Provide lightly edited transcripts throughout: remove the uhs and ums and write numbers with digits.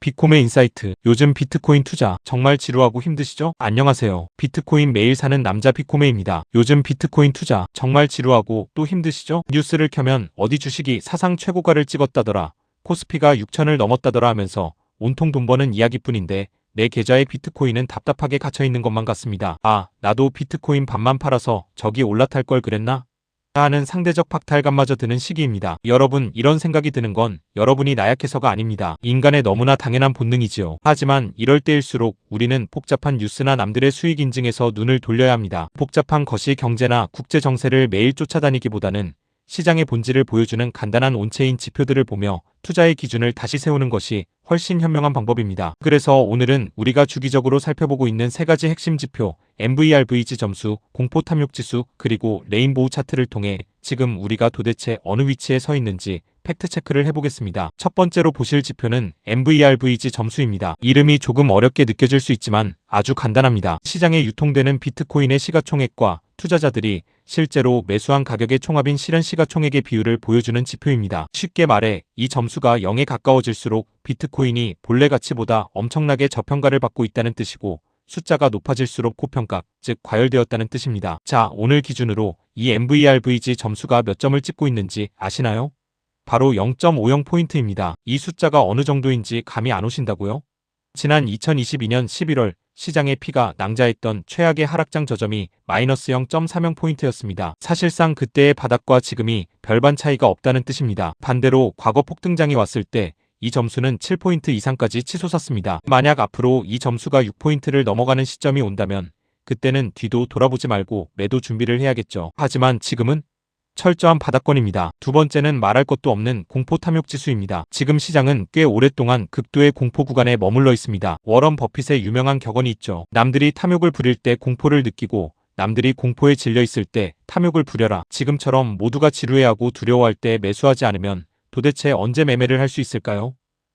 비코메 인사이트. 요즘 비트코인 투자 정말 지루하고 힘드시죠? 안녕하세요. 비트코인 매일 사는 남자 비코메입니다. 요즘 비트코인 투자 정말 지루하고 또 힘드시죠? 뉴스를 켜면 어디 주식이 사상 최고가를 찍었다더라, 코스피가 6천을 넘었다더라 하면서 온통 돈 버는 이야기뿐인데 내 계좌에 비트코인은 답답하게 갇혀있는 것만 같습니다. 아, 나도 비트코인 반만 팔아서 저기 올라탈 걸 그랬나? 하는 상대적 박탈감마저 드는 시기입니다. 여러분, 이런 생각이 드는 건 여러분이 나약해서가 아닙니다. 인간의 너무나 당연한 본능이지요. 하지만 이럴 때일수록 우리는 복잡한 뉴스나 남들의 수익 인증에서 눈을 돌려야 합니다. 복잡한 거시 경제나 국제 정세를 매일 쫓아다니기보다는 시장의 본질을 보여주는 간단한 온체인 지표들을 보며 투자의 기준을 다시 세우는 것이 훨씬 현명한 방법입니다. 그래서 오늘은 우리가 주기적으로 살펴보고 있는 세 가지 핵심 지표, MVRVG 점수, 공포 탐욕 지수, 그리고 레인보우 차트를 통해 지금 우리가 도대체 어느 위치에 서 있는지 팩트 체크를 해보겠습니다. 첫 번째로 보실 지표는 MVRVG 점수입니다. 이름이 조금 어렵게 느껴질 수 있지만 아주 간단합니다. 시장에 유통되는 비트코인의 시가총액과 투자자들이 실제로 매수한 가격의 총합인 실현 시가총액의 비율을 보여주는 지표입니다. 쉽게 말해 이 점수가 0에 가까워질수록 비트코인이 본래 가치보다 엄청나게 저평가를 받고 있다는 뜻이고, 숫자가 높아질수록 고평가, 즉 과열되었다는 뜻입니다. 자, 오늘 기준으로 이 MVRVG 점수가 몇 점을 찍고 있는지 아시나요? 바로 0.50포인트입니다. 이 숫자가 어느 정도인지 감이 안 오신다고요? 지난 2022년 11월 시장의 피가 낭자했던 최악의 하락장 저점이 마이너스 0.30포인트였습니다. 사실상 그때의 바닥과 지금이 별반 차이가 없다는 뜻입니다. 반대로 과거 폭등장이 왔을 때 이 점수는 7포인트 이상까지 치솟았습니다. 만약 앞으로 이 점수가 6포인트를 넘어가는 시점이 온다면 그때는 뒤도 돌아보지 말고 매도 준비를 해야겠죠. 하지만 지금은 철저한 바닥권입니다. 두 번째는 말할 것도 없는 공포 탐욕 지수입니다. 지금 시장은 꽤 오랫동안 극도의 공포 구간에 머물러 있습니다. 워런 버핏의 유명한 격언이 있죠. 남들이 탐욕을 부릴 때 공포를 느끼고 남들이 공포에 질려 있을 때 탐욕을 부려라. 지금처럼 모두가 지루해하고 두려워할 때 매수하지 않으면 도대체 언제 매매를 할 수 있을까요?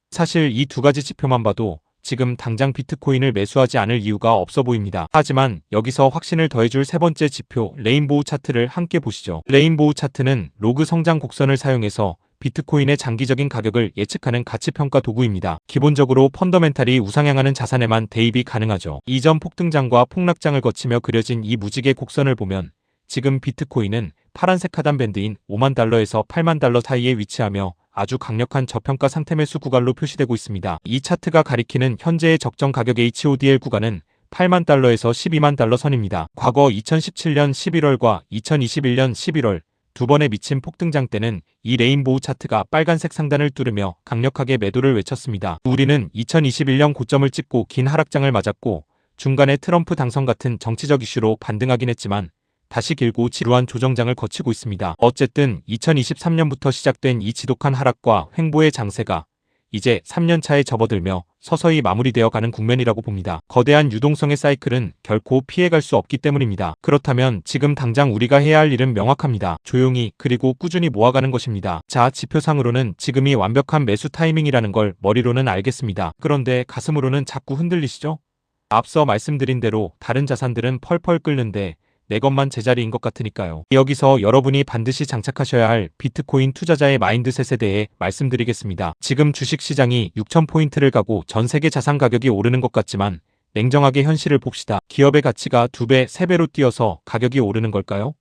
사실 이 두 가지 지표만 봐도 지금 당장 비트코인을 매수하지 않을 이유가 없어 보입니다. 하지만 여기서 확신을 더해줄 세 번째 지표, 레인보우 차트를 함께 보시죠. 레인보우 차트는 로그 성장 곡선을 사용해서 비트코인의 장기적인 가격을 예측하는 가치평가 도구입니다. 기본적으로 펀더멘탈이 우상향하는 자산에만 대입이 가능하죠. 이전 폭등장과 폭락장을 거치며 그려진 이 무지개 곡선을 보면 지금 비트코인은 파란색 하단 밴드인 5만 달러에서 8만 달러 사이에 위치하며 아주 강력한 저평가 상태 매수 구간로 표시되고 있습니다. 이 차트가 가리키는 현재의 적정 가격 HODL 구간은 8만 달러에서 12만 달러 선입니다. 과거 2017년 11월과 2021년 11월 두 번의 미친 폭등장 때는 이 레인보우 차트가 빨간색 상단을 뚫으며 강력하게 매도를 외쳤습니다. 우리는 2021년 고점을 찍고 긴 하락장을 맞았고 중간에 트럼프 당선 같은 정치적 이슈로 반등하긴 했지만 다시 길고 지루한 조정장을 거치고 있습니다. 어쨌든 2023년부터 시작된 이 지독한 하락과 횡보의 장세가 이제 3년차에 접어들며 서서히 마무리되어 가는 국면이라고 봅니다. 거대한 유동성의 사이클은 결코 피해갈 수 없기 때문입니다. 그렇다면 지금 당장 우리가 해야 할 일은 명확합니다. 조용히 그리고 꾸준히 모아가는 것입니다. 자, 지표상으로는 지금이 완벽한 매수 타이밍이라는 걸 머리로는 알겠습니다. 그런데 가슴으로는 자꾸 흔들리시죠? 앞서 말씀드린 대로 다른 자산들은 펄펄 끓는데 내 것만 제자리인 것 같으니까요. 여기서 여러분이 반드시 장착하셔야 할 비트코인 투자자의 마인드셋에 대해 말씀드리겠습니다. 지금 주식시장이 6,000포인트를 가고 전 세계 자산 가격이 오르는 것 같지만 냉정하게 현실을 봅시다. 기업의 가치가 2배, 3배로 뛰어서 가격이 오르는 걸까요?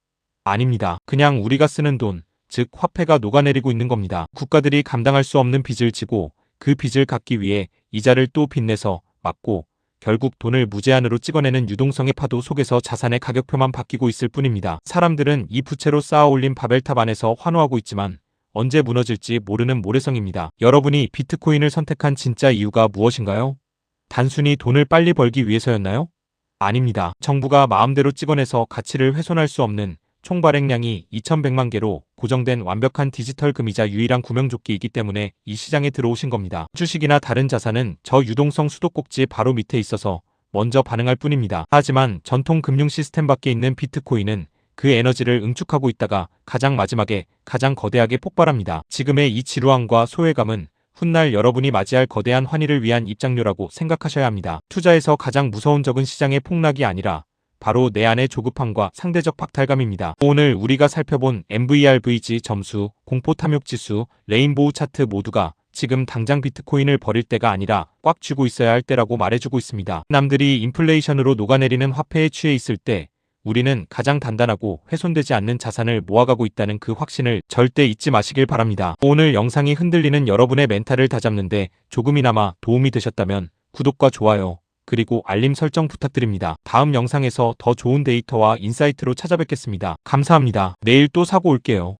아닙니다. 그냥 우리가 쓰는 돈, 즉 화폐가 녹아내리고 있는 겁니다. 국가들이 감당할 수 없는 빚을 지고 그 빚을 갚기 위해 이자를 또 빚내서 막고 결국 돈을 무제한으로 찍어내는 유동성의 파도 속에서 자산의 가격표만 바뀌고 있을 뿐입니다. 사람들은 이 부채로 쌓아 올린 바벨탑 안에서 환호하고 있지만 언제 무너질지 모르는 모래성입니다. 여러분이 비트코인을 선택한 진짜 이유가 무엇인가요? 단순히 돈을 빨리 벌기 위해서였나요? 아닙니다. 정부가 마음대로 찍어내서 가치를 훼손할 수 없는 총 발행량이 2,100만 개로 고정된 완벽한 디지털 금이자 유일한 구명조끼이기 때문에 이 시장에 들어오신 겁니다. 주식이나 다른 자산은 저 유동성 수도꼭지 바로 밑에 있어서 먼저 반응할 뿐입니다. 하지만 전통 금융 시스템 밖에 있는 비트코인은 그 에너지를 응축하고 있다가 가장 마지막에 가장 거대하게 폭발합니다. 지금의 이 지루함과 소외감은 훗날 여러분이 맞이할 거대한 환희를 위한 입장료라고 생각하셔야 합니다. 투자에서 가장 무서운 적은 시장의 폭락이 아니라 바로 내 안의 조급함과 상대적 박탈감입니다. 오늘 우리가 살펴본 MVRVG 점수, 공포 탐욕 지수, 레인보우 차트 모두가 지금 당장 비트코인을 버릴 때가 아니라 꽉 쥐고 있어야 할 때라고 말해주고 있습니다. 남들이 인플레이션으로 녹아내리는 화폐에 취해 있을 때 우리는 가장 단단하고 훼손되지 않는 자산을 모아가고 있다는 그 확신을 절대 잊지 마시길 바랍니다. 오늘 영상이 흔들리는 여러분의 멘탈을 다잡는데 조금이나마 도움이 되셨다면 구독과 좋아요, 그리고 알림 설정 부탁드립니다. 다음 영상에서 더 좋은 데이터와 인사이트로 찾아뵙겠습니다. 감사합니다. 내일 또 사고 올게요.